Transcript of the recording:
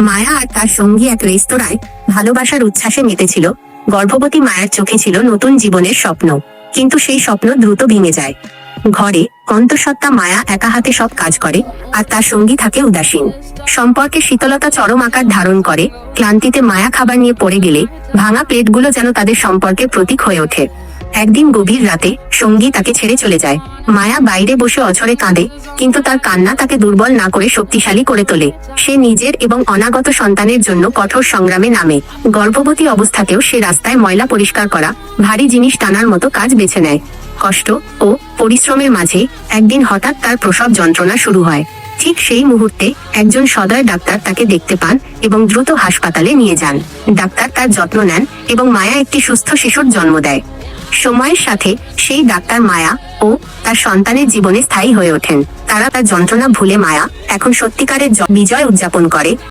মায়া আর তার সঙ্গী এক রেস্তোরাঁয় ভালোবাসার উচ্ছ্বাসে মেতেছিল। গর্ভবতী মায়ার চোখে ছিল নতুন জীবনের স্বপ্ন, কিন্তু সেই স্বপ্ন দ্রুত ভেঙে যায়। ঘরে অন্তঃসত্ত্বা মায়া একা হাতে সব কাজ করে, আর তার সঙ্গী থাকে উদাসীন। সম্পর্কে শীতলতা চরম আকার ধারণ করে। ক্লান্তিতে মায়া খাবার নিয়ে পড়ে গেলে ভাঙা প্লেটগুলো যেন তাদের সম্পর্কের প্রতীক হয়ে ওঠে। একদিন গভীর রাতে সঙ্গী তাকে ছেড়ে চলে যায়। মায়া বাইরে বসে অঝরে কাঁদে, কিন্তু তার কান্না তাকে দুর্বল না করে শক্তিশালী করে তোলে। সে নিজের এবং অনাগত সন্তানের জন্য কঠোর সংগ্রামে নামে। গর্ভবতী অবস্থাতেও সে রাস্তায় ময়লা পরিষ্কার করা, ভারী জিনিস টানার মতো কাজ বেছে নেয়। কষ্ট ও পরিশ্রমের মাঝে একদিন হঠাৎ তার প্রসব যন্ত্রণা শুরু হয়। ঠিক সেই মুহূর্তে একজন সদয় ডাক্তার তাকে দেখতে পান এবং দ্রুত হাসপাতালে নিয়ে যান। ডাক্তার তার যত্ন নেন এবং মায়া একটি সুস্থ শিশুর জন্ম দেয়। সময়ের সাথে সেই ডাক্তার মায়া ও তার সন্তানের জীবনে স্থায়ী হয়ে ওঠেন। তারা তার যন্ত্রণা ভুলে মায়া এখন সত্যিকারের বিজয় উদযাপন করে।